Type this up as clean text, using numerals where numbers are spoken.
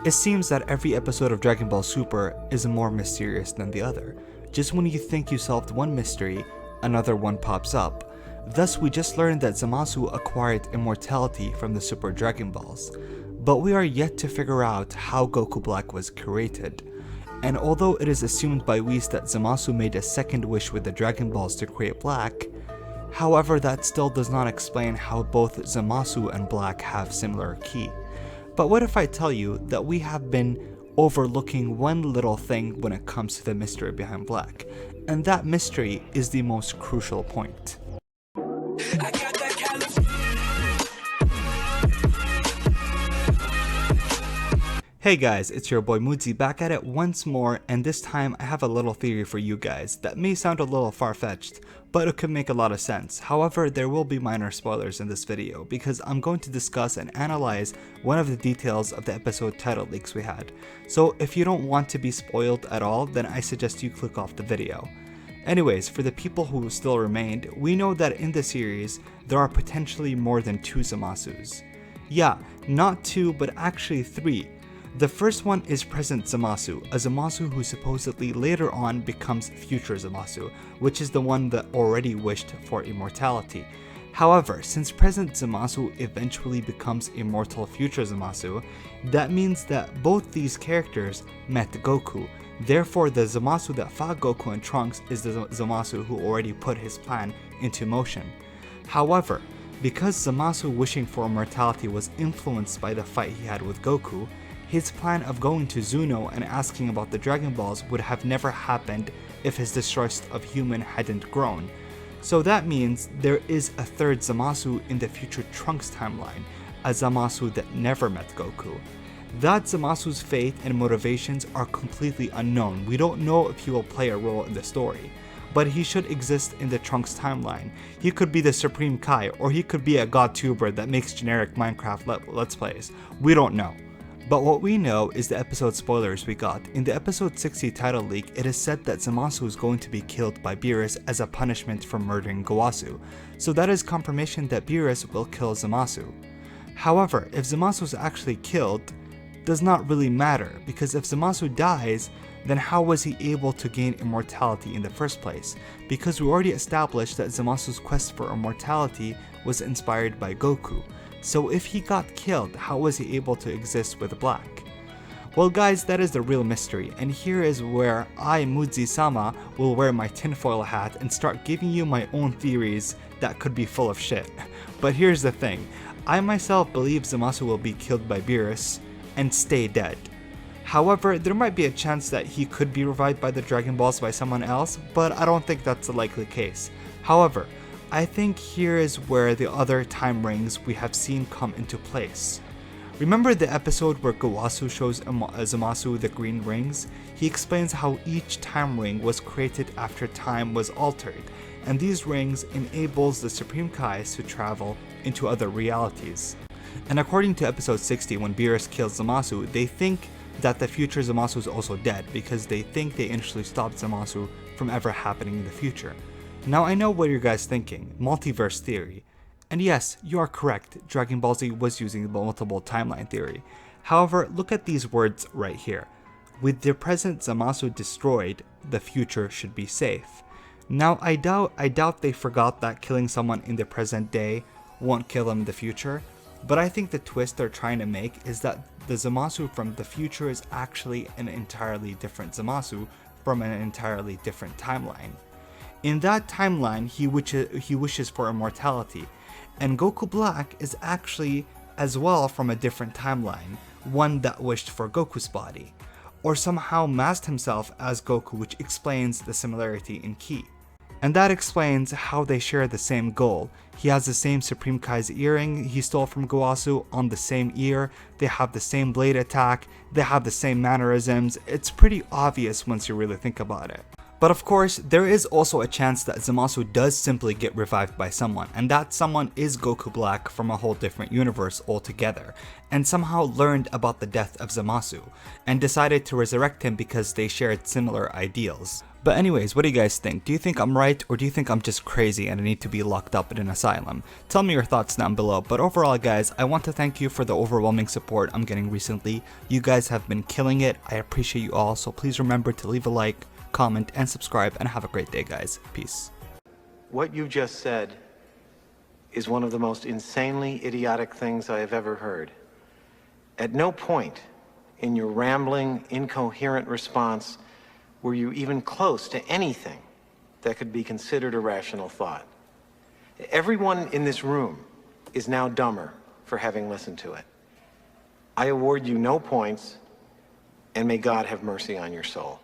It seems that every episode of Dragon Ball Super is more mysterious than the other. Just when you think you solved one mystery, another one pops up. Thus, we just learned that Zamasu acquired immortality from the Super Dragon Balls. But we are yet to figure out how Goku Black was created. And although it is assumed by Whis that Zamasu made a second wish with the Dragon Balls to create Black, however, that still does not explain how both Zamasu and Black have similar ki. But what if I tell you that we have been overlooking one little thing when it comes to the mystery behind Black, and that mystery is the most crucial point. Hey guys, it's your boy MoodZi back at it once more, and this time I have a little theory for you guys that may sound a little far-fetched, but it could make a lot of sense. However, there will be minor spoilers in this video because I'm going to discuss and analyze one of the details of the episode title leaks we had. So if you don't want to be spoiled at all, then I suggest you click off the video. Anyways, for the people who still remained, we know that in the series, there are potentially more than 2 Zamasus. Yeah, not 2, but actually 3. The first one is present Zamasu, a Zamasu who supposedly later on becomes future Zamasu, which is the one that already wished for immortality. However, since present Zamasu eventually becomes immortal future Zamasu, that means that both these characters met Goku. Therefore, the Zamasu that fought Goku and Trunks is the Zamasu who already put his plan into motion. However, because Zamasu wishing for immortality was influenced by the fight he had with Goku, his plan of going to Zuno and asking about the Dragon Balls would have never happened if his distrust of human hadn't grown. So that means there is a third Zamasu in the future Trunks timeline, a Zamasu that never met Goku. That Zamasu's fate and motivations are completely unknown. We don't know if he will play a role in the story, but he should exist in the Trunks timeline. He could be the Supreme Kai, or he could be a god tuber that makes generic Minecraft Let's Plays. We don't know. But what we know is the episode spoilers we got. In the episode 60 title leak, it is said that Zamasu is going to be killed by Beerus as a punishment for murdering Gowasu. So that is confirmation that Beerus will kill Zamasu. However, if Zamasu is actually killed, does not really matter, because if Zamasu dies, then how was he able to gain immortality in the first place? Because we already established that Zamasu's quest for immortality was inspired by Goku. So if he got killed, how was he able to exist with Black? Well guys, that is the real mystery, and here is where I, MoodZi-sama, will wear my tinfoil hat and start giving you my own theories that could be full of shit. But here's the thing, I myself believe Zamasu will be killed by Beerus and stay dead. However, there might be a chance that he could be revived by the Dragon Balls by someone else, but I don't think that's a likely case. However, I think here is where the other time rings we have seen come into place. Remember the episode where Gowasu shows Zamasu the green rings? He explains how each time ring was created after time was altered, and these rings enables the Supreme Kais to travel into other realities. And according to episode 60, when Beerus kills Zamasu, they think that the future Zamasu is also dead because they think they initially stopped Zamasu from ever happening in the future. Now I know what you guys thinking, multiverse theory. And yes, you are correct, Dragon Ball Z was using the multiple timeline theory. However, look at these words right here. With the present Zamasu destroyed, the future should be safe. Now I doubt they forgot that killing someone in the present day won't kill them in the future, but I think the twist they're trying to make is that the Zamasu from the future is actually an entirely different Zamasu from an entirely different timeline. In that timeline, he wishes for immortality, and Goku Black is actually as well from a different timeline, one that wished for Goku's body, or somehow masked himself as Goku, which explains the similarity in ki. And that explains how they share the same goal. He has the same Supreme Kai's earring he stole from Gowasu on the same ear, they have the same blade attack, they have the same mannerisms. It's pretty obvious once you really think about it. But of course, there is also a chance that Zamasu does simply get revived by someone, and that someone is Goku Black from a whole different universe altogether, and somehow learned about the death of Zamasu, and decided to resurrect him because they shared similar ideals. But anyways, what do you guys think? Do you think I'm right, or do you think I'm just crazy and I need to be locked up in an asylum? Tell me your thoughts down below. But overall guys, I want to thank you for the overwhelming support I'm getting recently. You guys have been killing it. I appreciate you all, so please remember to leave a like, comment, and subscribe, and have a great day guys. Peace. What you just said is one of the most insanely idiotic things I have ever heard. At no point in your rambling, incoherent response were you even close to anything that could be considered a rational thought. Everyone in this room is now dumber for having listened to it. I award you no points, and may God have mercy on your soul.